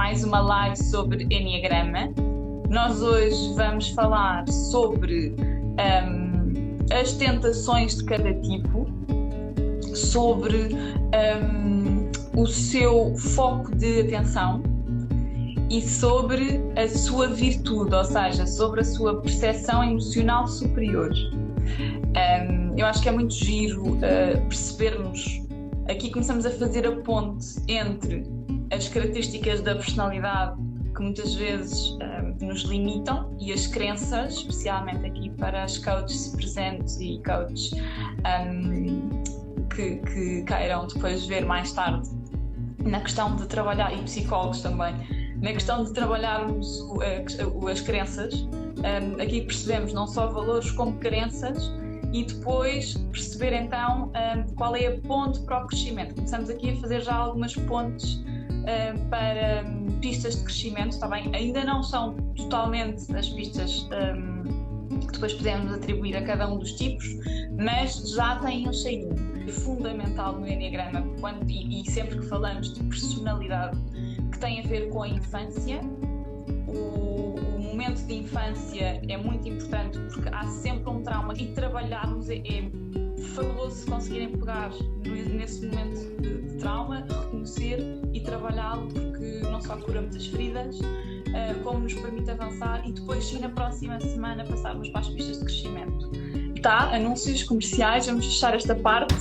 mais uma live sobre Enneagrama. Nós hoje vamos falar sobre as tentações de cada tipo, sobre o seu foco de atenção e sobre a sua virtude, ou seja, sobre a sua percepção emocional superior. Eu acho que é muito giro percebermos. Aqui começamos a fazer a ponte entre as características da personalidade que muitas vezes nos limitam e as crenças, especialmente aqui para as coaches presentes e coaches que queiram depois ver mais tarde na questão de trabalhar, e psicólogos também, na questão de trabalharmos as crenças. Aqui percebemos não só valores como crenças e depois perceber então qual é a ponte para o crescimento. Começamos aqui a fazer já algumas pontes para pistas de crescimento, está bem? Ainda não são totalmente as pistas que depois podemos atribuir a cada um dos tipos, mas já têm um cheirinho. É fundamental no Enneagrama, e sempre que falamos de personalidade que tem a ver com a infância, o momento de infância é muito importante porque há sempre um trauma e trabalharmos é fabuloso se conseguirem pegar nesse momento de trauma, reconhecer e trabalhá-lo, porque não só cura muitas feridas, como nos permite avançar e depois sim na próxima semana passarmos para as pistas de crescimento. Tá, anúncios comerciais, vamos fechar esta parte,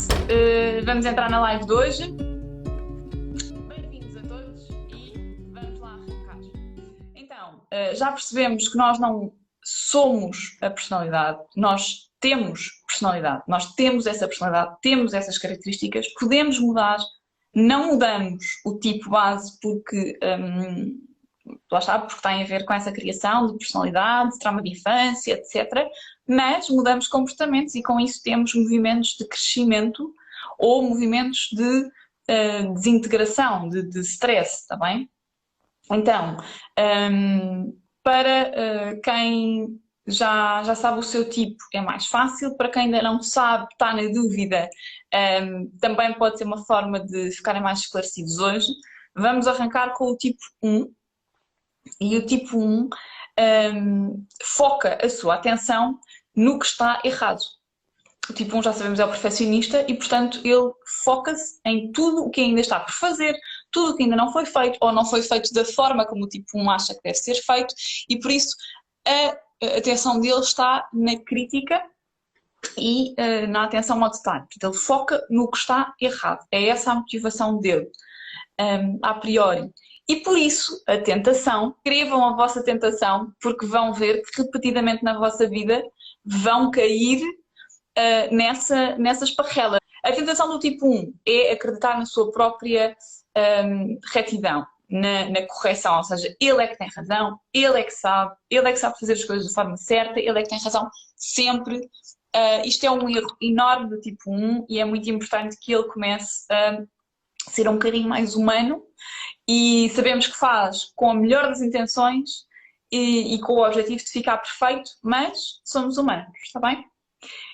vamos entrar na live de hoje. Bem-vindos a todos e vamos lá arrancar. Então, já percebemos que nós não somos a personalidade, nós temos personalidade, nós temos essa personalidade, temos essas características, podemos mudar, não mudamos o tipo base porque, lá está, porque tem a ver com essa criação de personalidade, de trauma de infância, etc. Mas mudamos comportamentos e com isso temos movimentos de crescimento ou movimentos de desintegração, de stress, está bem? Então, para quem já sabe o seu tipo é mais fácil, para quem ainda não sabe, está na dúvida, também pode ser uma forma de ficarem mais esclarecidos hoje. Vamos arrancar com o tipo 1, e o tipo 1 foca a sua atenção no que está errado. O tipo 1, já sabemos, é o perfeccionista e, portanto, ele foca-se em tudo o que ainda está por fazer, tudo o que ainda não foi feito ou não foi feito da forma como o tipo 1 acha que deve ser feito, e por isso a atenção dele está na crítica e na atenção ao detalhe. Ele foca no que está errado. É essa a motivação dele, a priori. E por isso, a tentação, escrevam a vossa tentação, porque vão ver que repetidamente na vossa vida vão cair nessa esparrela. A tentação do tipo 1 é acreditar na sua própria retidão, na correção, ou seja, ele é que tem razão, ele é que sabe fazer as coisas de forma certa, ele é que tem razão sempre. Isto é um erro enorme do tipo 1 e é muito importante que ele comece a ser um bocadinho mais humano, e sabemos que faz com a melhor das intenções e com o objetivo de ficar perfeito, mas somos humanos, está bem?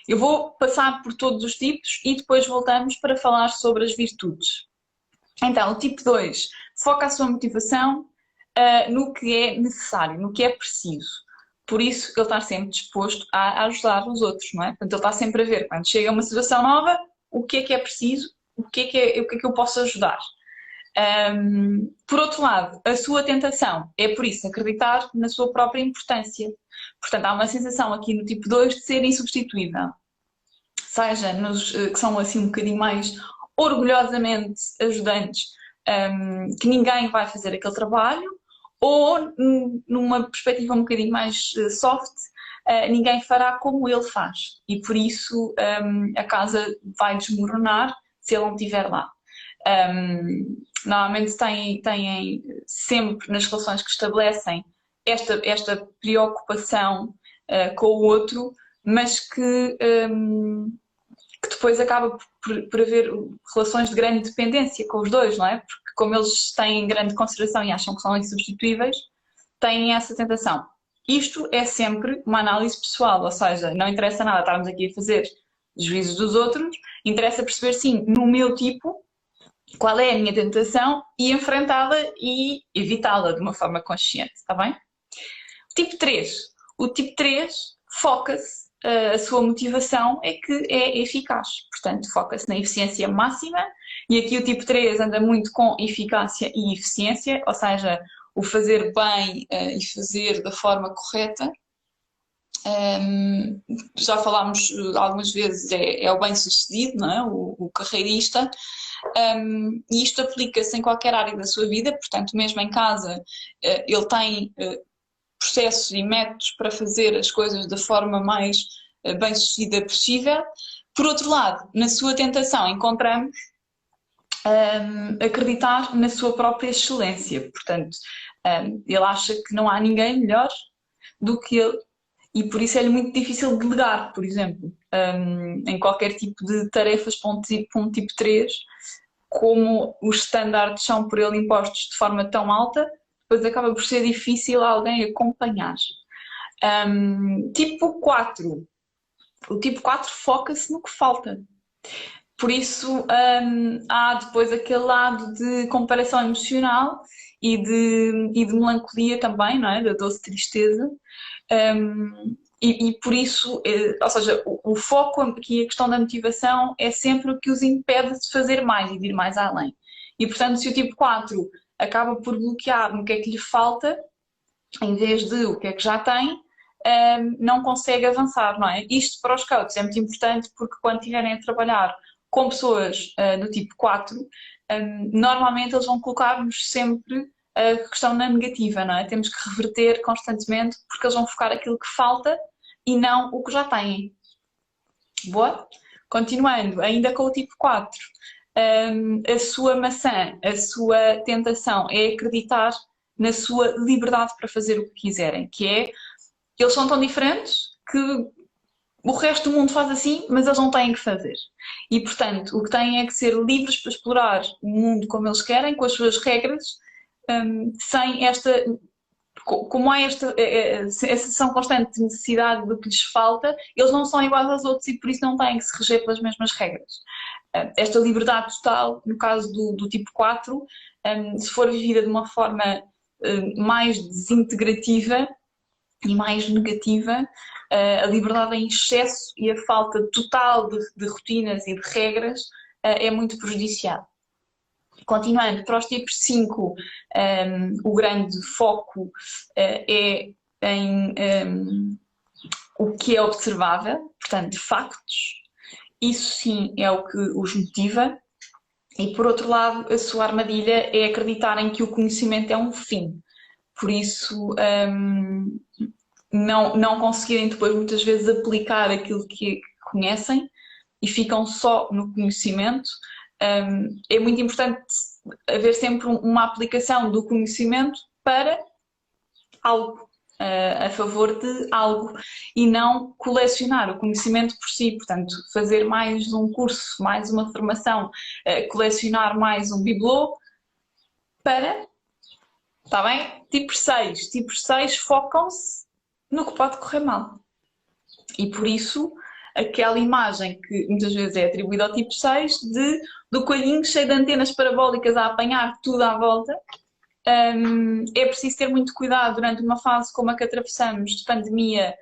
Eu vou passar por todos os tipos e depois voltamos para falar sobre as virtudes. Então, o tipo 2 foca a sua motivação no que é necessário, no que é preciso. Por isso, ele está sempre disposto a ajudar os outros, não é? Portanto, ele está sempre a ver, quando chega uma situação nova, o que é preciso, o que é que eu posso ajudar. Por outro lado, a sua tentação é, por isso, acreditar na sua própria importância. Portanto, há uma sensação aqui no tipo 2 de ser insubstituível. Seja nos que são assim um bocadinho mais orgulhosamente ajudantes, que ninguém vai fazer aquele trabalho, ou numa perspectiva um bocadinho mais soft, ninguém fará como ele faz. E por isso a casa vai desmoronar se ele não estiver lá. Normalmente têm sempre nas relações que estabelecem esta preocupação com o outro, mas que depois acaba por haver relações de grande dependência com os dois, não é? Porque como eles têm grande consideração e acham que são insubstituíveis, têm essa tentação. Isto é sempre uma análise pessoal, ou seja, não interessa nada estarmos aqui a fazer juízos dos outros, interessa perceber, sim, no meu tipo, qual é a minha tentação e enfrentá-la e evitá-la de uma forma consciente, está bem? Tipo 3. O tipo 3 foca-se, a sua motivação é que é eficaz, portanto, foca-se na eficiência máxima e aqui o tipo 3 anda muito com eficácia e eficiência, ou seja, o fazer bem e fazer da forma correta. Já falámos algumas vezes, é o bem-sucedido, não é? O carreirista, e isto aplica-se em qualquer área da sua vida, portanto, mesmo em casa, ele tem processos e métodos para fazer as coisas da forma mais bem-sucedida possível. Por outro lado, na sua tentação encontramos acreditar na sua própria excelência, portanto, ele acha que não há ninguém melhor do que ele e por isso é-lhe muito difícil delegar, por exemplo, em qualquer tipo de tarefas para um tipo 3, como os standards são por ele impostos de forma tão alta, depois acaba por ser difícil alguém acompanhar. Tipo 4. O tipo 4 foca-se no que falta. Por isso há depois aquele lado de comparação emocional e de melancolia também, não é? Da doce tristeza. E por isso, ou seja, o foco aqui, a questão da motivação é sempre o que os impede de fazer mais e de ir mais além. E portanto, se o tipo 4 acaba por bloquear no que é que lhe falta, em vez de o que é que já tem, não consegue avançar, não é? Isto para os coaches é muito importante porque quando estiverem a trabalhar com pessoas do tipo 4, normalmente eles vão colocar-nos sempre a questão na negativa, não é? Temos que reverter constantemente porque eles vão focar aquilo que falta e não o que já têm. Boa? Continuando, ainda com o tipo 4, a sua maçã, a sua tentação é acreditar na sua liberdade para fazer o que quiserem, que é, eles são tão diferentes que o resto do mundo faz assim, mas eles não têm que fazer. E, portanto, o que têm é que ser livres para explorar o mundo como eles querem, com as suas regras, sem esta. Como há esta sensação constante de necessidade do que lhes falta, eles não são iguais aos outros e por isso não têm que se reger pelas mesmas regras. Esta liberdade total, no caso do tipo 4, se for vivida de uma forma mais desintegrativa e mais negativa, a liberdade em excesso e a falta total de rotinas e de regras é muito prejudicial. Continuando, para os tipos 5, o grande foco é em o que é observável, portanto, factos. Isso sim é o que os motiva. E por outro lado, a sua armadilha é acreditarem que o conhecimento é um fim. Por isso, não conseguirem depois muitas vezes aplicar aquilo que conhecem e ficam só no conhecimento. É muito importante haver sempre uma aplicação do conhecimento para algo, a favor de algo e não colecionar o conhecimento por si, portanto fazer mais um curso, mais uma formação, colecionar mais um bibelô para, está bem? Tipos 6 focam-se no que pode correr mal e por isso aquela imagem que muitas vezes é atribuída ao tipo 6 do coelhinho cheio de antenas parabólicas a apanhar tudo à volta. É preciso ter muito cuidado durante uma fase como a que atravessamos de pandemia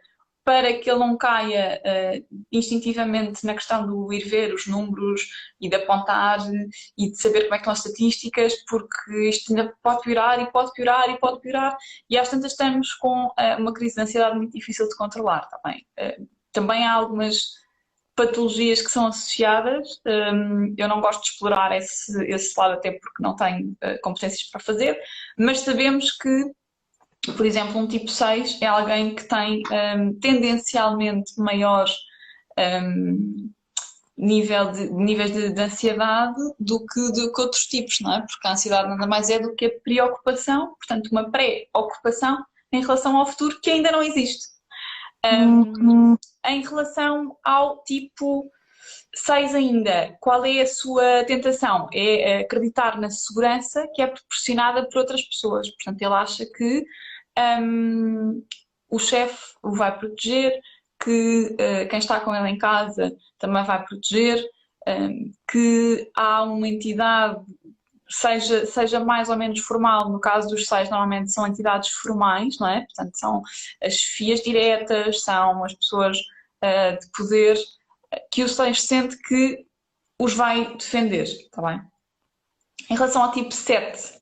para que ele não caia instintivamente na questão do ir ver os números e de apontar e de saber como é que estão as estatísticas, porque isto ainda pode piorar e pode piorar e pode piorar e às tantas estamos com uma crise de ansiedade muito difícil de controlar, tá bem? Também há algumas patologias que são associadas, eu não gosto de explorar esse lado até porque não tenho competências para fazer, mas sabemos que, por exemplo, um tipo 6 é alguém que tem tendencialmente maior níveis de ansiedade do que outros tipos, não é? Porque a ansiedade nada mais é do que a preocupação, portanto uma pré-ocupação em relação ao futuro que ainda não existe. Em relação ao tipo 6 ainda, qual é a sua tentação? É acreditar na segurança que é proporcionada por outras pessoas. Portanto, ele acha que o chefe o vai proteger, que quem está com ele em casa também vai proteger, que há uma entidade, seja mais ou menos formal, no caso dos 6 normalmente são entidades formais, não é? Portanto, são as chefias diretas, são as pessoas de poder que o 6 sente que os vai defender, está bem? Em relação ao tipo 7,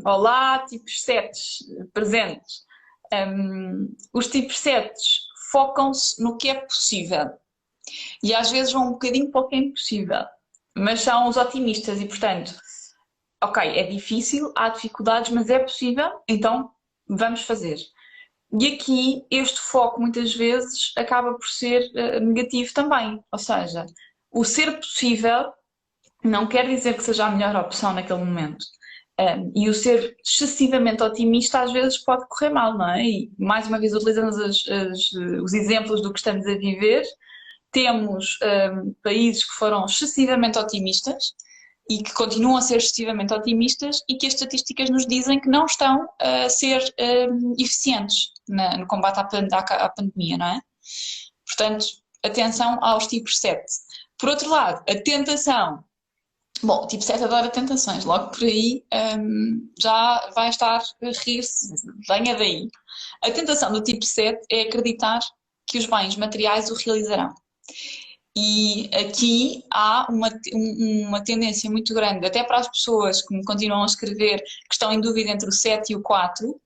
olá, tipos 7 presentes. Os tipos 7 focam-se no que é possível e às vezes vão um bocadinho para o que é impossível, mas são os otimistas e, portanto, ok, é difícil, há dificuldades, mas é possível, então vamos fazer. E aqui este foco muitas vezes acaba por ser negativo também, ou seja, o ser possível não quer dizer que seja a melhor opção naquele momento. E o ser excessivamente otimista às vezes pode correr mal, não é? E mais uma vez, utilizando os exemplos do que estamos a viver, temos países que foram excessivamente otimistas e que continuam a ser excessivamente otimistas e que as estatísticas nos dizem que não estão a ser eficientes no combate à pandemia, não é? Portanto, atenção aos tipos 7. Por outro lado, a tentação. Bom, tipo 7 adora tentações, logo por aí já vai estar a rir-se, venha daí. A tentação do tipo 7 é acreditar que os bens materiais o realizarão. E aqui há uma tendência muito grande, até para as pessoas que me continuam a escrever, que estão em dúvida entre o 7 e o 4.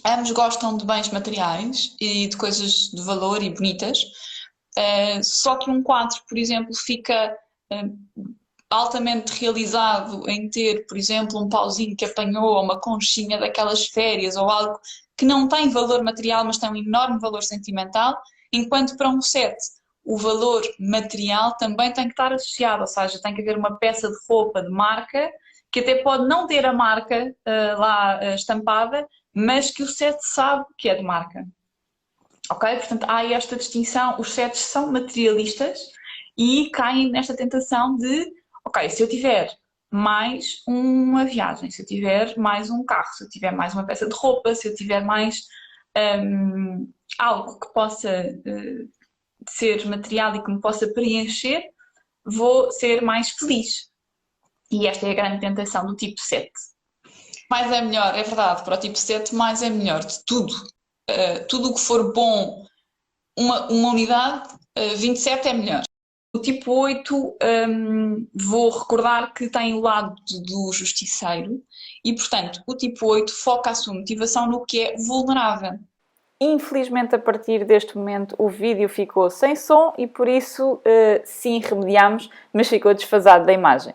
Ambos gostam de bens materiais e de coisas de valor e bonitas, só que um 4, por exemplo, fica altamente realizado em ter, por exemplo, um pauzinho que apanhou, ou uma conchinha daquelas férias, ou algo que não tem valor material, mas tem um enorme valor sentimental, enquanto para um 7 o valor material também tem que estar associado, ou seja, tem que haver uma peça de roupa de marca, que até pode não ter a marca lá estampada, mas que o 7 sabe que é de marca. Ok? Portanto, há esta distinção, os 7 são materialistas e caem nesta tentação de, ok, se eu tiver mais uma viagem, se eu tiver mais um carro, se eu tiver mais uma peça de roupa, se eu tiver mais algo que possa ser material e que me possa preencher, vou ser mais feliz. E esta é a grande tentação do tipo 7. Mais é melhor, é verdade, para o tipo 7, mais é melhor de tudo. Tudo o que for bom, uma unidade, 27 é melhor. O tipo 8, vou recordar que tem o lado do justiceiro e, portanto, o tipo 8 foca a sua motivação no que é vulnerável. Infelizmente, a partir deste momento, o vídeo ficou sem som e, por isso, sim, remediámos, mas ficou desfasado da imagem.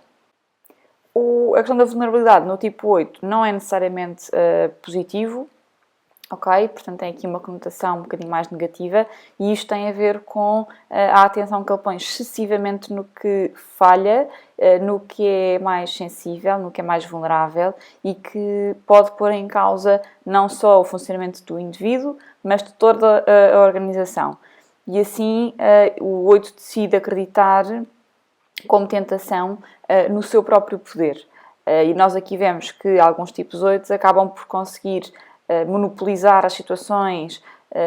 A questão da vulnerabilidade no tipo 8 não é necessariamente positivo, ok? Portanto, tem aqui uma conotação um bocadinho mais negativa e isto tem a ver com a atenção que ele põe excessivamente no que falha, no que é mais sensível, no que é mais vulnerável e que pode pôr em causa não só o funcionamento do indivíduo, mas de toda a organização. E assim, o 8 decide acreditar como tentação no seu próprio poder. E nós aqui vemos que alguns tipos 8 acabam por conseguir monopolizar as situações,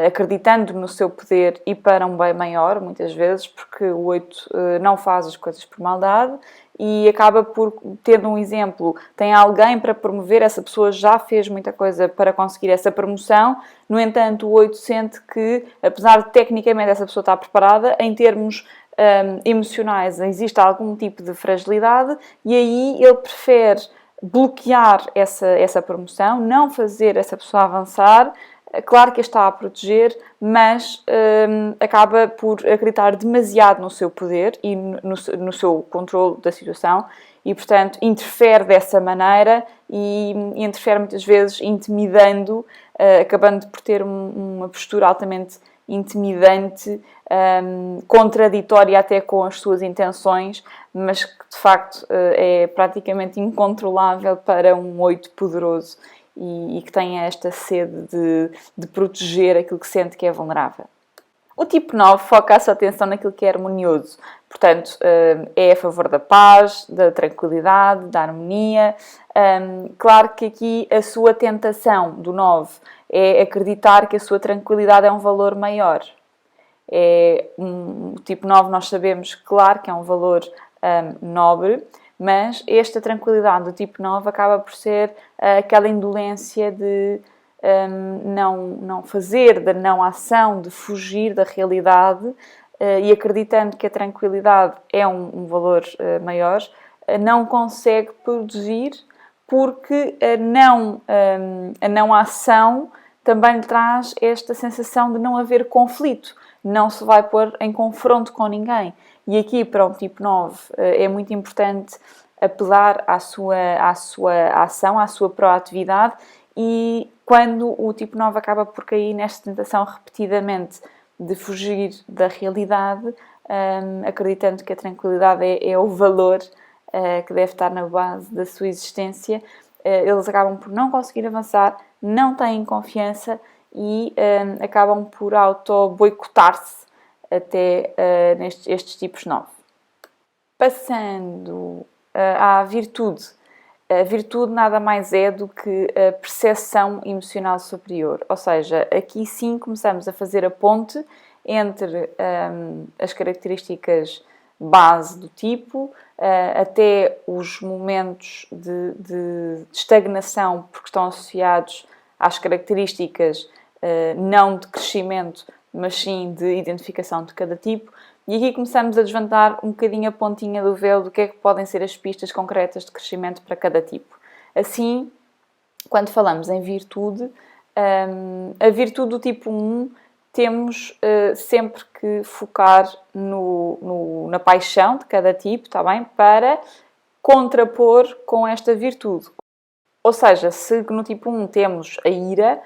acreditando no seu poder e para um bem maior, muitas vezes, porque o 8 não faz as coisas por maldade e acaba por ter um exemplo, tem alguém para promover, essa pessoa já fez muita coisa para conseguir essa promoção, no entanto o 8 sente que, apesar de tecnicamente essa pessoa estar preparada, em termos emocionais existe algum tipo de fragilidade e aí ele prefere bloquear essa promoção, não fazer essa pessoa avançar. Claro que a está a proteger, mas acaba por acreditar demasiado no seu poder e no seu controle da situação e, portanto, interfere dessa maneira e interfere muitas vezes intimidando, acabando por ter uma postura altamente intimidante, contraditória até com as suas intenções, mas que de facto é praticamente incontrolável para um 8 poderoso e que tem esta sede de proteger aquilo que sente que é vulnerável. O tipo 9 foca a sua atenção naquilo que é harmonioso, portanto, é a favor da paz, da tranquilidade, da harmonia. Claro que aqui a sua tentação do 9 é acreditar que a sua tranquilidade é um valor maior. O tipo 9 nós sabemos, claro, que é um valor nobre, mas esta tranquilidade do tipo 9 acaba por ser aquela indolência de não fazer, da não ação, de fugir da realidade, e acreditando que a tranquilidade é um valor maior, não consegue produzir porque a não ação também lhe traz esta sensação de não haver conflito, não se vai pôr em confronto com ninguém. E aqui, para um tipo 9, é muito importante apelar à sua ação, à sua proatividade, e quando o tipo 9 acaba por cair nesta tentação repetidamente de fugir da realidade, acreditando que a tranquilidade é o valor que deve estar na base da sua existência, eles acabam por não conseguir avançar, não têm confiança e acabam por auto-boicotar-se até estes tipos 9. Passando à virtude. A virtude nada mais é do que a percepção emocional superior. Ou seja, aqui sim começamos a fazer a ponte entre as características base do tipo, até os momentos de estagnação, porque estão associados às características não de crescimento, mas sim de identificação de cada tipo. E aqui começamos a desvendar um bocadinho a pontinha do véu do que é que podem ser as pistas concretas de crescimento para cada tipo. Assim, quando falamos em virtude, a virtude do tipo 1 temos sempre que focar na paixão de cada tipo, está bem? Para contrapor com esta virtude. Ou seja, se no tipo 1 temos a ira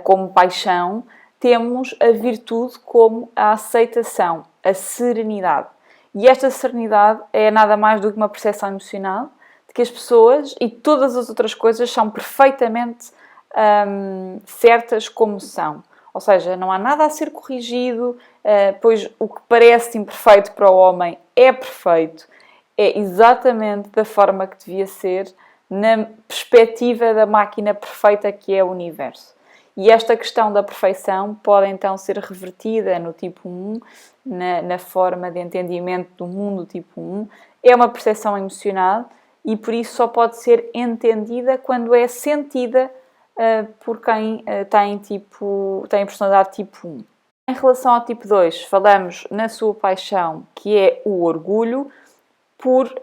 como paixão, temos a virtude como a aceitação, a serenidade. E esta serenidade é nada mais do que uma percepção emocional de que as pessoas e todas as outras coisas são perfeitamente certas como são. Ou seja, não há nada a ser corrigido, pois o que parece imperfeito para o homem é perfeito. É exatamente da forma que devia ser, na perspectiva da máquina perfeita que é o universo. E esta questão da perfeição pode então ser revertida no tipo 1, na forma de entendimento do mundo tipo 1. É uma percepção emocional e por isso só pode ser entendida quando é sentida por quem tem personalidade tipo 1. Em relação ao tipo 2, falamos na sua paixão, que é o orgulho. Por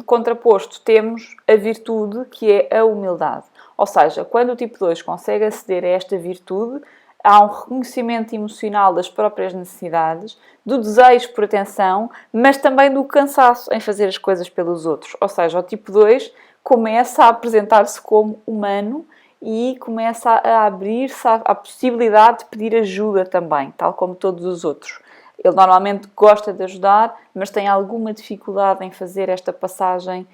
contraposto, temos a virtude, que é a humildade. Ou seja, quando o tipo 2 consegue aceder a esta virtude, há um reconhecimento emocional das próprias necessidades, do desejo por atenção, mas também do cansaço em fazer as coisas pelos outros. Ou seja, o tipo 2 começa a apresentar-se como humano e começa a abrir-se à possibilidade de pedir ajuda também, tal como todos os outros. Ele normalmente gosta de ajudar, mas tem alguma dificuldade em fazer esta passagem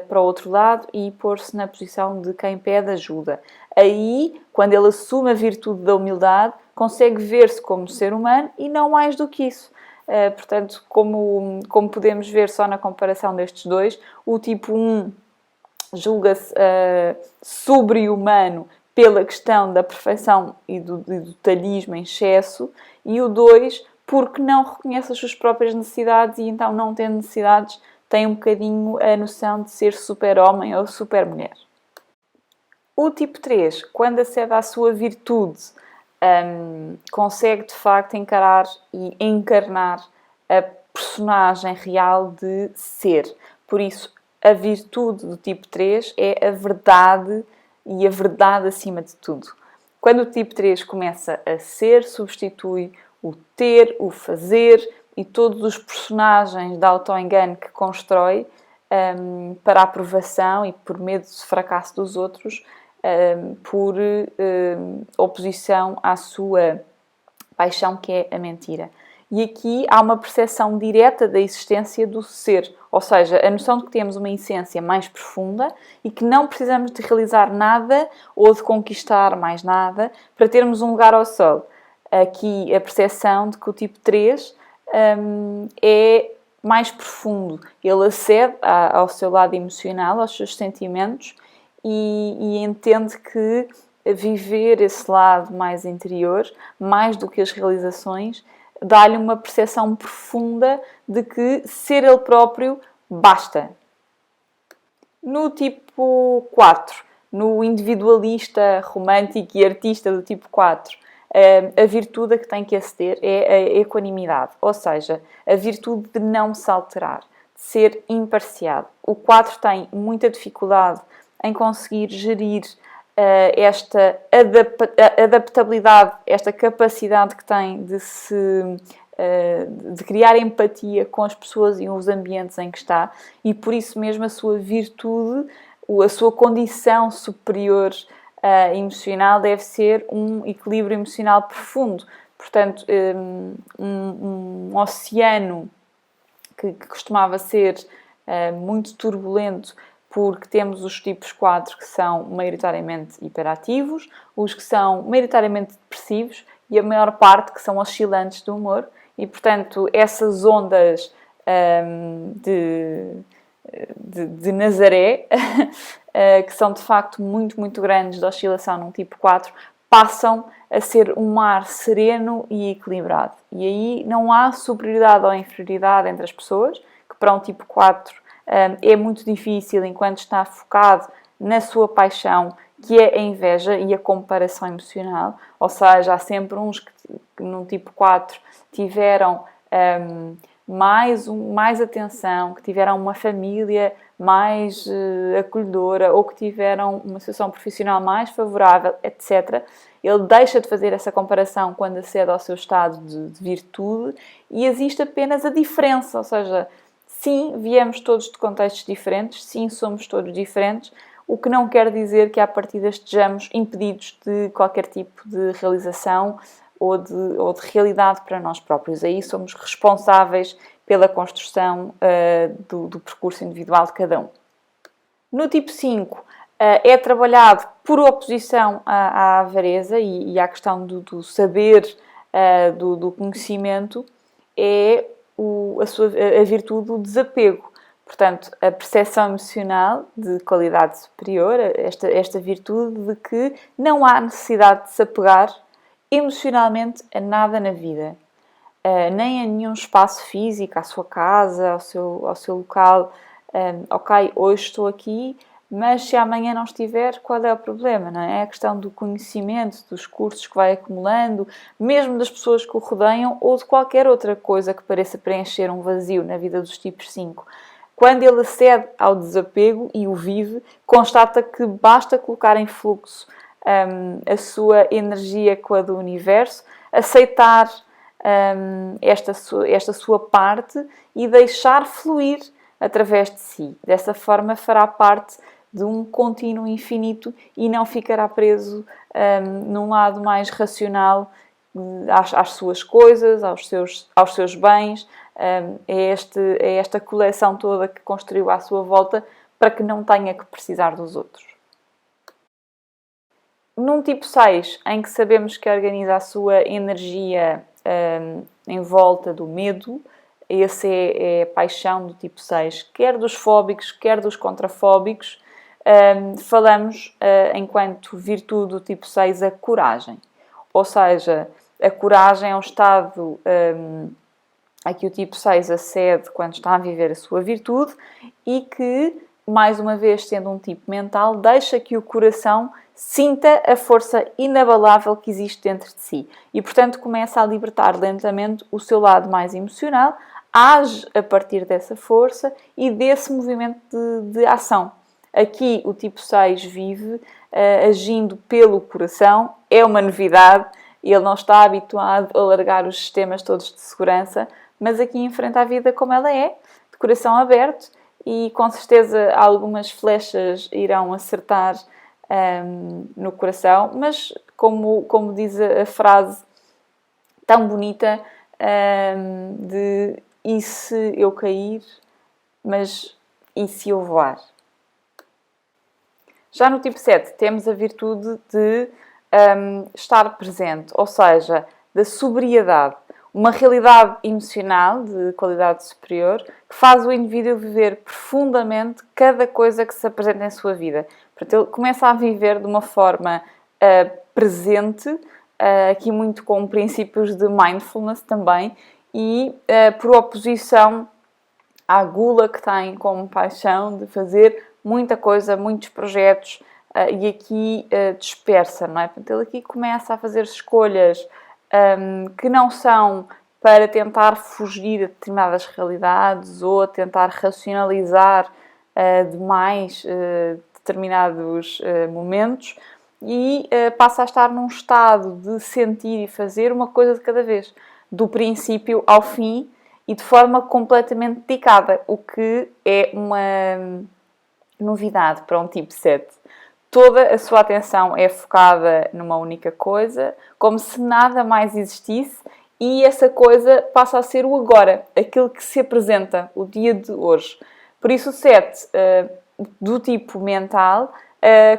para o outro lado e pôr-se na posição de quem pede ajuda. Aí, quando ele assume a virtude da humildade, consegue ver-se como ser humano e não mais do que isso. Portanto, como podemos ver só na comparação destes dois, o tipo 1 julga-se sobre-humano pela questão da perfeição e do detalhismo em excesso, e o 2 porque não reconhece as suas próprias necessidades e então, não tendo necessidades, tem um bocadinho a noção de ser super-homem ou super-mulher. O tipo 3, quando acede à sua virtude, consegue de facto encarar e encarnar a personagem real de ser. Por isso, a virtude do tipo 3 é a verdade e a verdade acima de tudo. Quando o tipo 3 começa a ser, substitui o ter, o fazer e todos os personagens de auto-engano que constrói para a aprovação e por medo de fracasso dos outros, por oposição à sua paixão, que é a mentira. E aqui há uma percepção direta da existência do ser, ou seja, a noção de que temos uma essência mais profunda e que não precisamos de realizar nada ou de conquistar mais nada para termos um lugar ao sol. Aqui a percepção de que o tipo 3 é mais profundo. Ele acede ao seu lado emocional, aos seus sentimentos e entende que viver esse lado mais interior, mais do que as realizações, dá-lhe uma percepção profunda de que ser ele próprio basta. No tipo 4, no individualista, romântico e artista do tipo 4, a virtude a que tem que aceder é a equanimidade, ou seja, a virtude de não se alterar, de ser imparcial. O 4 tem muita dificuldade em conseguir gerir esta adaptabilidade, esta capacidade que tem de criar empatia com as pessoas e os ambientes em que está, e por isso mesmo a sua virtude, a sua condição superior emocional deve ser um equilíbrio emocional profundo. Portanto, um oceano que costumava ser muito turbulento, porque temos os tipos 4 que são maioritariamente hiperativos, os que são maioritariamente depressivos e a maior parte que são oscilantes do humor. E, portanto, essas ondas de Nazaré, que são de facto muito, muito grandes de oscilação num tipo 4, passam a ser um mar sereno e equilibrado. E aí não há superioridade ou inferioridade entre as pessoas, que para um tipo 4 é muito difícil enquanto está focado na sua paixão, que é a inveja e a comparação emocional. Ou seja, há sempre uns que no tipo 4 tiveram mais atenção, que tiveram uma família mais acolhedora ou que tiveram uma situação profissional mais favorável, etc. Ele deixa de fazer essa comparação quando acede ao seu estado de virtude e existe apenas a diferença, ou seja, sim, viemos todos de contextos diferentes, sim, somos todos diferentes, o que não quer dizer que à partida estejamos impedidos de qualquer tipo de realização ou de realidade para nós próprios. Aí somos responsáveis pela construção do percurso individual de cada um. No tipo 5, é trabalhado por oposição à avareza e à questão do saber, do conhecimento, é a virtude do desapego. Portanto, a percepção emocional de qualidade superior, esta virtude de que não há necessidade de se apegar emocionalmente a nada na vida, nem a nenhum espaço físico, à sua casa, ao seu local. Ok, hoje estou aqui, mas se amanhã não estiver, qual é o problema? Não é? É a questão do conhecimento, dos cursos que vai acumulando, mesmo das pessoas que o rodeiam ou de qualquer outra coisa que pareça preencher um vazio na vida dos tipos 5. Quando ele acede ao desapego e o vive, constata que basta colocar em fluxo a sua energia com a do universo, aceitar esta sua parte e deixar fluir através de si. Dessa forma fará parte de um contínuo infinito e não ficará preso num lado mais racional às suas coisas, aos seus bens. É esta coleção toda que construiu à sua volta para que não tenha que precisar dos outros. Num tipo 6, em que sabemos que organiza a sua energia em volta do medo, essa é a paixão do tipo 6, quer dos fóbicos, quer dos contrafóbicos, falamos, enquanto virtude do tipo 6, a coragem. Ou seja, a coragem é um estado a que o tipo 6 acede quando está a viver a sua virtude e que, mais uma vez, sendo um tipo mental, deixa que o coração sinta a força inabalável que existe dentro de si e, portanto, começa a libertar lentamente o seu lado mais emocional, age a partir dessa força e desse movimento de ação. Aqui o tipo 6 vive agindo pelo coração, é uma novidade, ele não está habituado a largar os sistemas todos de segurança, mas aqui enfrenta a vida como ela é, de coração aberto, e com certeza algumas flechas irão acertar no coração, mas como diz a frase tão bonita de e se eu cair, mas e se eu voar? Já no tipo 7 temos a virtude de estar presente, ou seja, da sobriedade, uma realidade emocional de qualidade superior que faz o indivíduo viver profundamente cada coisa que se apresenta em sua vida. Portanto, ele começa a viver de uma forma presente, aqui muito com princípios de mindfulness também, e por oposição à gula que tem como paixão de fazer muita coisa, muitos projetos, e aqui dispersa, não é? Portanto, ele aqui começa a fazer escolhas que não são para tentar fugir a determinadas realidades ou a tentar racionalizar demais determinados momentos, e passa a estar num estado de sentir e fazer uma coisa de cada vez, do princípio ao fim e de forma completamente dedicada, o que é uma novidade para um tipo 7. Toda a sua atenção é focada numa única coisa, como se nada mais existisse, e essa coisa passa a ser o agora, aquilo que se apresenta, o dia de hoje. Por isso o 7, do tipo mental,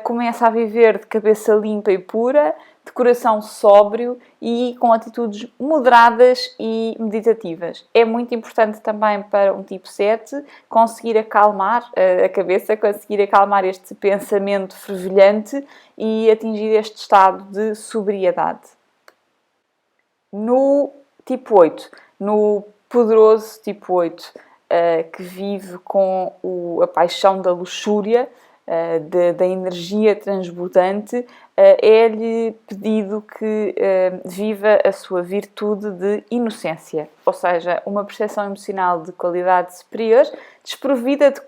começa a viver de cabeça limpa e pura, de coração sóbrio e com atitudes moderadas e meditativas. É muito importante também para um tipo 7 conseguir acalmar a cabeça, conseguir acalmar este pensamento fervilhante e atingir este estado de sobriedade. No tipo 8, no poderoso tipo 8, que vive com a paixão da luxúria, da energia transbordante, é-lhe pedido que viva a sua virtude de inocência, ou seja, uma percepção emocional de qualidade superior, desprovida de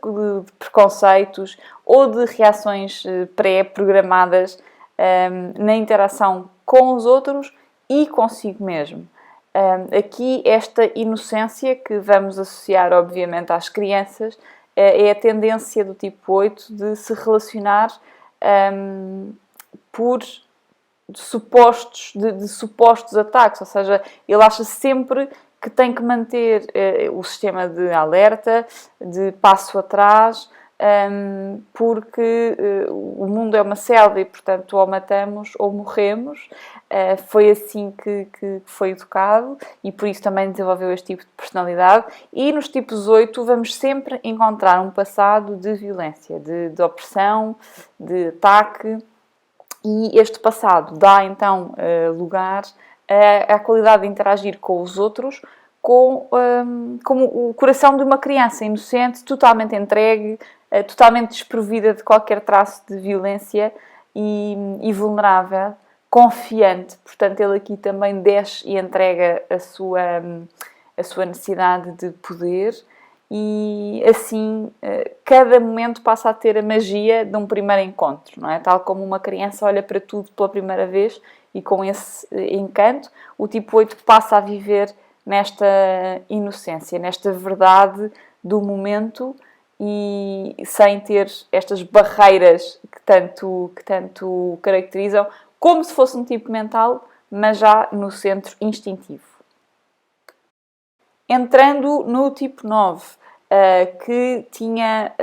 preconceitos ou de reações pré-programadas na interação com os outros e consigo mesmo. Aqui esta inocência, que vamos associar obviamente às crianças, é a tendência do tipo 8 de se relacionar por supostos ataques, ou seja, ele acha sempre que tem que manter o sistema de alerta, de passo atrás, porque o mundo é uma selva e, portanto, ou matamos ou morremos. Foi assim que foi educado e por isso também desenvolveu este tipo de personalidade. E nos tipos 8 vamos sempre encontrar um passado de violência, de opressão, de ataque, e este passado dá então lugar à qualidade de interagir com os outros como o coração de uma criança inocente, totalmente entregue, totalmente desprovida de qualquer traço de violência e vulnerável, confiante. Portanto, ele aqui também desce e entrega a sua necessidade de poder, e assim cada momento passa a ter a magia de um primeiro encontro, não é? Tal como uma criança olha para tudo pela primeira vez e com esse encanto, o tipo 8 passa a viver nesta inocência, nesta verdade do momento, e sem ter estas barreiras que tanto caracterizam, como se fosse um tipo mental, mas já no centro instintivo. Entrando no tipo 9, que tinha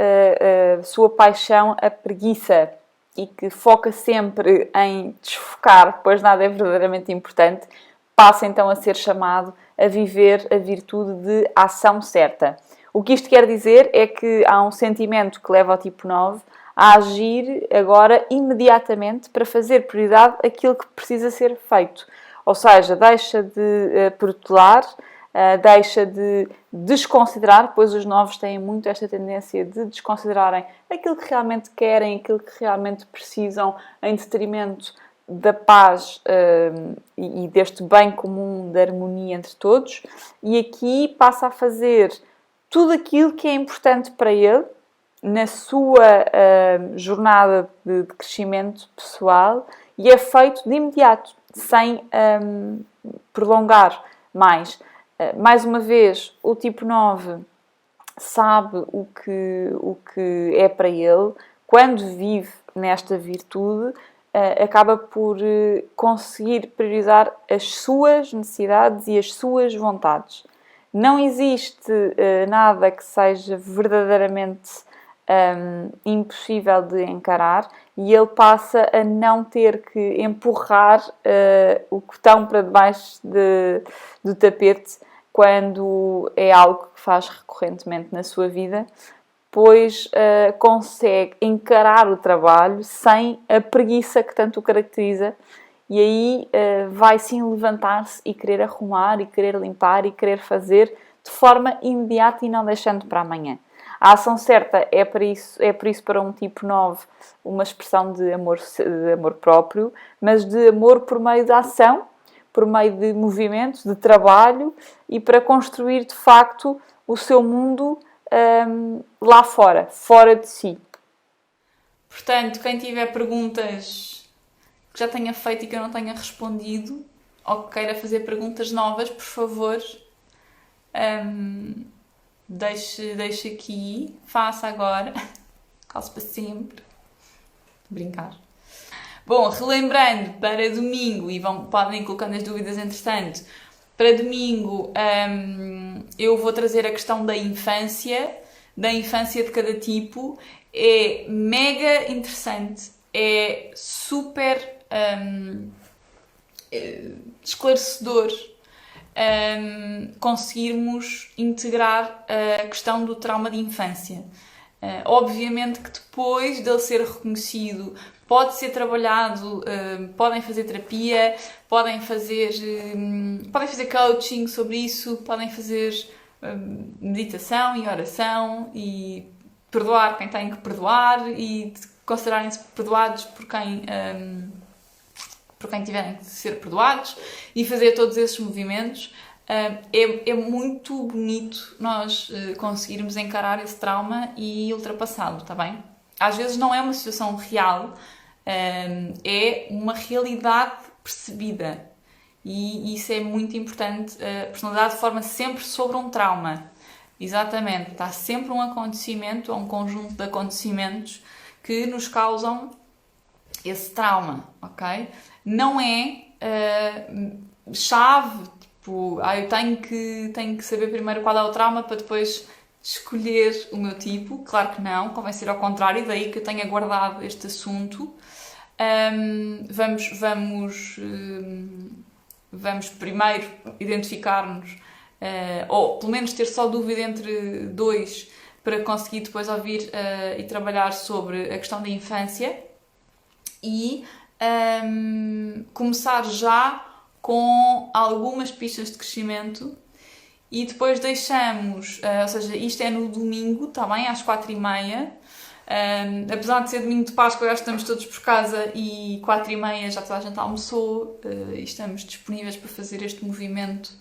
a sua paixão a preguiça e que foca sempre em desfocar, pois nada é verdadeiramente importante, passa então a ser chamado a viver a virtude de ação certa. O que isto quer dizer é que há um sentimento que leva ao tipo 9 a agir agora imediatamente para fazer prioridade aquilo que precisa ser feito. Ou seja, deixa de protelar, deixa de desconsiderar, pois os novos têm muito esta tendência de desconsiderarem aquilo que realmente querem, aquilo que realmente precisam, em detrimento da paz e deste bem comum, da harmonia entre todos, e aqui passa a fazer tudo aquilo que é importante para ele na sua jornada de crescimento pessoal, e é feito de imediato, sem prolongar mais. Mais uma vez, o tipo 9 sabe o que é para ele. Quando vive nesta virtude, acaba por conseguir priorizar as suas necessidades e as suas vontades. Não existe nada que seja verdadeiramente impossível de encarar, e ele passa a não ter que empurrar o cotão para debaixo do tapete quando é algo que faz recorrentemente na sua vida, pois consegue encarar o trabalho sem a preguiça que tanto o caracteriza, e aí vai sim levantar-se e querer arrumar e querer limpar e querer fazer de forma imediata e não deixando para amanhã. A ação certa é por isso para um tipo 9 uma expressão de amor próprio, mas de amor por meio da ação, por meio de movimentos, de trabalho e para construir de facto o seu mundo lá fora de si. Portanto, quem tiver perguntas que já tenha feito e que eu não tenha respondido, ou que queira fazer perguntas novas, por favor, deixe aqui, faça agora, calço para sempre, brincar. Bom, relembrando, para domingo, e podem ir colocando as dúvidas entretanto, para domingo eu vou trazer a questão da infância de cada tipo. É mega interessante, é super esclarecedor conseguirmos integrar a questão do trauma de infância. Obviamente que depois dele ser reconhecido, pode ser trabalhado, podem fazer terapia, podem fazer coaching sobre isso, podem fazer meditação e oração e perdoar quem tem que perdoar e considerarem-se perdoados por quem tiverem que ser perdoados e fazer todos esses movimentos. É muito bonito nós conseguirmos encarar esse trauma e ultrapassá-lo, está bem? Às vezes não é uma situação real, é uma realidade percebida. E isso é muito importante. A personalidade forma sempre sobre um trauma. Exatamente. Está sempre um acontecimento, ou um conjunto de acontecimentos que nos causam esse trauma, ok? Não é chave, tipo, eu tenho que saber primeiro qual é o trauma para depois escolher o meu tipo. Claro que não, convém ser ao contrário, daí que eu tenha guardado este assunto. Vamos primeiro identificar-nos, ou pelo menos ter só dúvida entre dois, para conseguir depois ouvir e trabalhar sobre a questão da infância e começar já com algumas pistas de crescimento e depois deixamos, ou seja, isto é no domingo, está bem, às 4h30. Apesar de ser domingo de Páscoa, já estamos todos por casa e 4h30 já toda a gente almoçou e estamos disponíveis para fazer este movimento.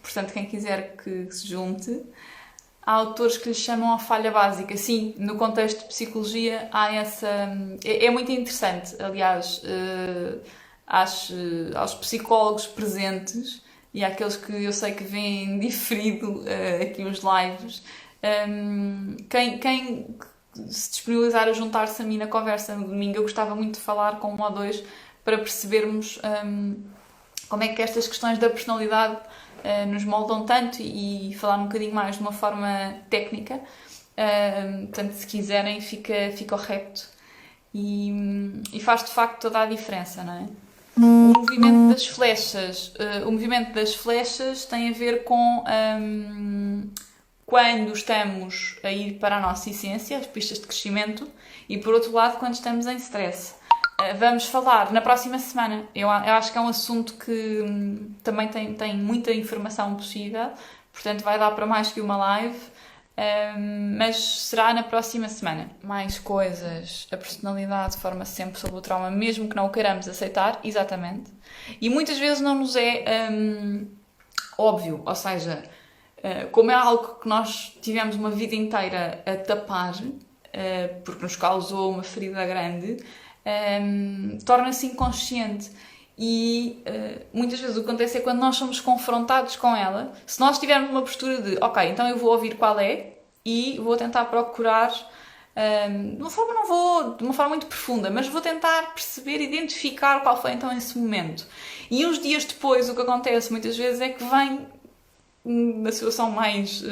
Portanto, quem quiser que se junte. Há autores que lhe chamam a falha básica. Sim, no contexto de psicologia há essa... É muito interessante, aliás, aos psicólogos presentes e àqueles que eu sei que veem diferido aqui os lives. Quem se disponibilizar a juntar-se a mim na conversa no domingo, eu gostava muito de falar com um ou dois para percebermos como é que estas questões da personalidade nos moldam tanto e falar um bocadinho mais de uma forma técnica. Portanto, se quiserem, fica ao repto e faz de facto toda a diferença, não é? O movimento das flechas tem a ver com quando estamos a ir para a nossa essência, as pistas de crescimento, e por outro lado, quando estamos em stress. Vamos falar na próxima semana. Eu acho que é um assunto que também tem muita informação possível, portanto vai dar para mais que uma live, mas será na próxima semana. Mais coisas. A personalidade forma-se sempre sobre o trauma, mesmo que não o queiramos aceitar, exatamente. E muitas vezes não nos é óbvio, ou seja, como é algo que nós tivemos uma vida inteira a tapar, porque nos causou uma ferida grande, torna-se inconsciente e muitas vezes o que acontece é quando nós somos confrontados com ela, se nós tivermos uma postura de ok, então eu vou ouvir qual é e vou tentar procurar de uma forma muito profunda, mas vou tentar perceber, identificar qual foi então esse momento. E uns dias depois o que acontece muitas vezes é que vem na situação mais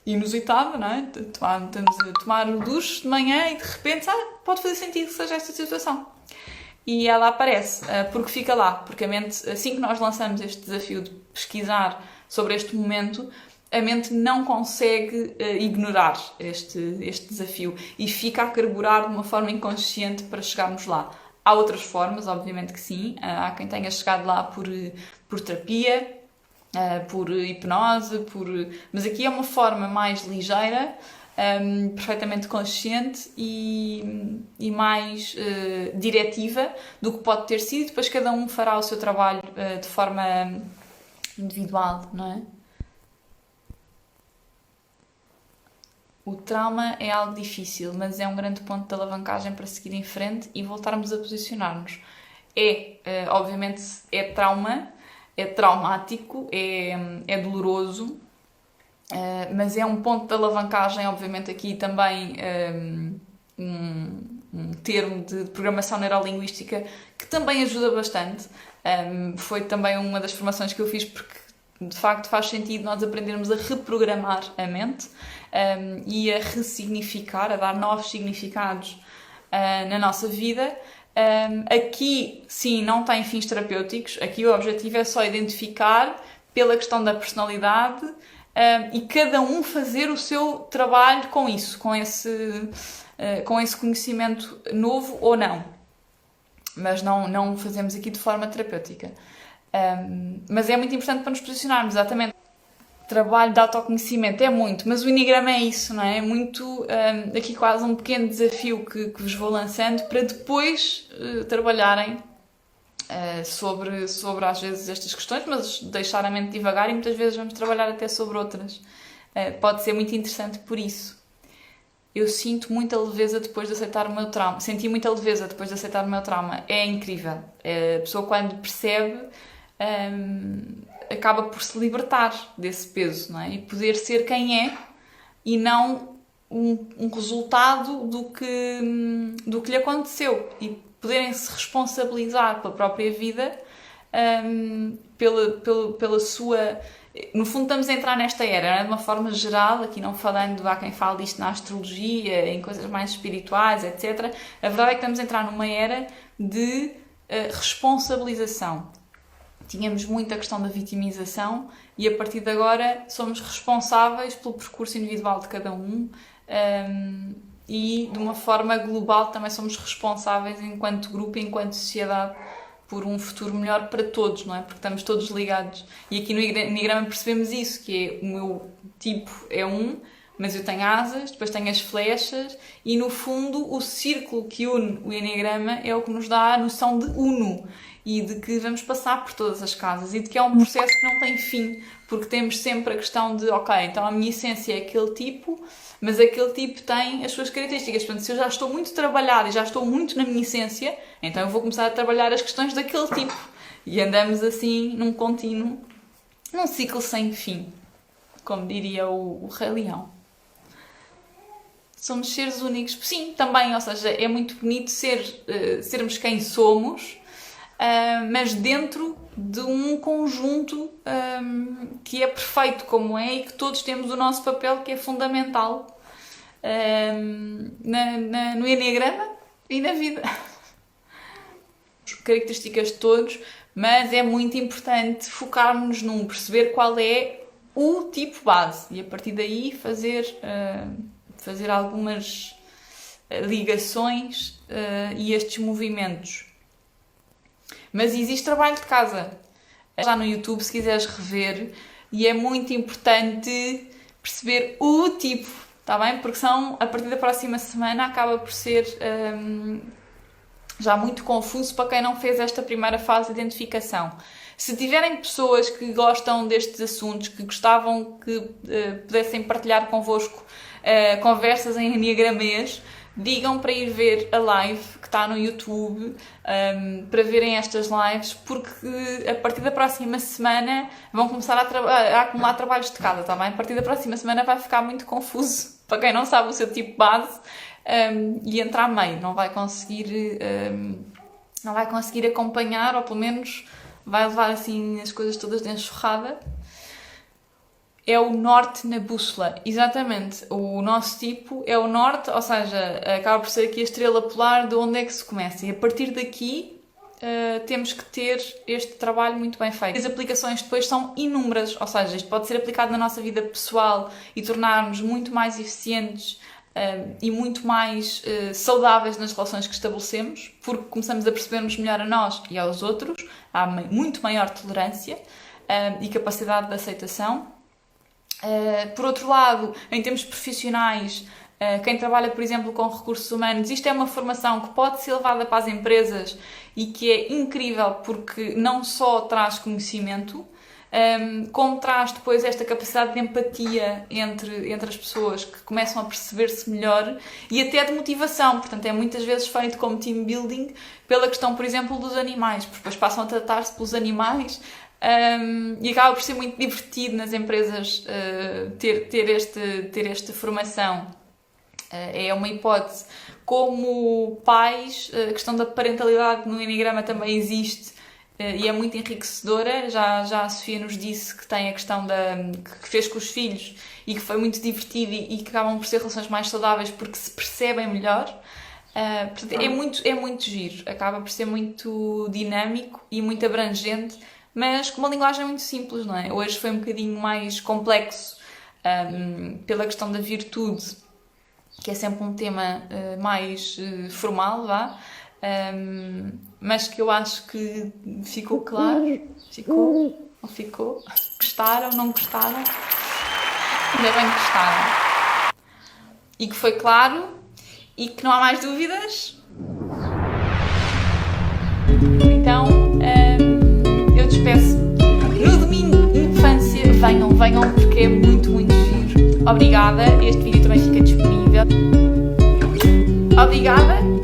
inusitada, não é? Estamos a tomar o duche de manhã e de repente pode fazer sentido que seja esta situação. E ela aparece, porque fica lá, porque a mente, assim que nós lançamos este desafio de pesquisar sobre este momento, a mente não consegue ignorar este desafio e fica a carburar de uma forma inconsciente para chegarmos lá. Há outras formas, obviamente que sim. Há quem tenha chegado lá por terapia, por hipnose, mas aqui é uma forma mais ligeira, perfeitamente consciente e mais diretiva do que pode ter sido. Depois cada um fará o seu trabalho de forma individual, não é? O trauma é algo difícil, mas é um grande ponto de alavancagem para seguir em frente e voltarmos a posicionar-nos. Obviamente, é trauma, é traumático, é doloroso, mas é um ponto de alavancagem, obviamente aqui também um termo de programação neurolinguística que também ajuda bastante. Foi também uma das formações que eu fiz porque de facto faz sentido nós aprendermos a reprogramar a mente e a ressignificar, a dar novos significados na nossa vida. Aqui, sim, não tem fins terapêuticos. Aqui o objetivo é só identificar pela questão da personalidade e cada um fazer o seu trabalho com isso, com esse conhecimento novo ou não. Mas não o fazemos aqui de forma terapêutica. Mas é muito importante para nos posicionarmos, exatamente. Trabalho de autoconhecimento é muito, mas o Enneagrama é isso, não é? É muito, aqui quase um pequeno desafio que vos vou lançando para depois trabalharem sobre às vezes estas questões, mas deixar a mente divagar e muitas vezes vamos trabalhar até sobre outras. Pode ser muito interessante por isso. Eu sinto muita leveza depois de aceitar o meu trauma. Senti muita leveza depois de aceitar o meu trauma. É incrível. A pessoa quando percebe acaba por se libertar desse peso, não é? E poder ser quem é e não um resultado do que lhe aconteceu e poderem se responsabilizar pela própria vida, pela sua... No fundo estamos a entrar nesta era, não é? De uma forma geral, aqui não falando, há quem fale disto na astrologia, em coisas mais espirituais, etc. A verdade é que estamos a entrar numa era de responsabilização. Tínhamos muito a questão da vitimização e a partir de agora somos responsáveis pelo percurso individual de cada um e de uma forma global também somos responsáveis enquanto grupo, enquanto sociedade, por um futuro melhor para todos, não é? Porque estamos todos ligados. E aqui no Enneagrama percebemos isso, que é o meu tipo é mas eu tenho asas, depois tenho as flechas e no fundo o círculo que une o Enneagrama é o que nos dá a noção de uno e de que vamos passar por todas as casas e de que é um processo que não tem fim, porque temos sempre a questão de, ok, então a minha essência é aquele tipo, mas aquele tipo tem as suas características. Portanto, se eu já estou muito trabalhada e já estou muito na minha essência, então eu vou começar a trabalhar as questões daquele tipo. E andamos assim num contínuo, num ciclo sem fim, como diria o Rei Leão. Somos seres únicos. Sim, também, ou seja, é muito bonito sermos quem somos, mas dentro de um conjunto que é perfeito como é e que todos temos o nosso papel que é fundamental no Enneagrama e na vida. Características de todos, mas é muito importante focarmos perceber qual é o tipo base e a partir daí fazer algumas ligações e estes movimentos. Mas existe trabalho de casa. Já no YouTube, se quiseres rever, e é muito importante perceber o tipo, está bem? Porque a partir da próxima semana acaba por ser já muito confuso para quem não fez esta primeira fase de identificação. Se tiverem pessoas que gostam destes assuntos, que gostavam que pudessem partilhar convosco conversas em enneagramês, digam para ir ver a live que está no YouTube, para verem estas lives, porque a partir da próxima semana vão começar a acumular trabalhos de casa, tá bem? A partir da próxima semana vai ficar muito confuso para quem não sabe o seu tipo base e entrar meio, não vai conseguir acompanhar, ou pelo menos vai levar assim as coisas todas de enxurrada. É o norte na bússola, exatamente. O nosso tipo é o norte, ou seja, acaba por ser aqui a estrela polar de onde é que se começa. E a partir daqui temos que ter este trabalho muito bem feito. As aplicações depois são inúmeras, ou seja, isto pode ser aplicado na nossa vida pessoal e tornar-nos muito mais eficientes e muito mais saudáveis nas relações que estabelecemos, porque começamos a perceber-nos melhor a nós e aos outros, há muito maior tolerância e capacidade de aceitação. Por outro lado, em termos profissionais, quem trabalha, por exemplo, com recursos humanos, isto é uma formação que pode ser levada para as empresas e que é incrível porque não só traz conhecimento, como traz depois esta capacidade de empatia entre as pessoas que começam a perceber-se melhor e até de motivação. Portanto, é muitas vezes feito como team building pela questão, por exemplo, dos animais, porque depois passam a tratar-se pelos animais e acaba por ser muito divertido nas empresas ter esta formação. É uma hipótese. Como pais, a questão da parentalidade no Enneagrama também existe e é muito enriquecedora. Já a Sofia nos disse que tem a questão que fez com os filhos e que foi muito divertido e que acabam por ser relações mais saudáveis porque se percebem melhor. Portanto, é muito giro, acaba por ser muito dinâmico e muito abrangente, mas com uma linguagem muito simples, não é? Hoje foi um bocadinho mais complexo pela questão da virtude, que é sempre um tema mais formal, vá. Mas que eu acho que ficou claro. Ficou? Não ficou? Gostaram? Não gostaram? Ainda bem que gostaram. E que foi claro e que não há mais dúvidas. Então, eu despeço. No domingo de infância, venham porque é muito, muito giro. Obrigada. Este vídeo também fica disponível. Obrigada.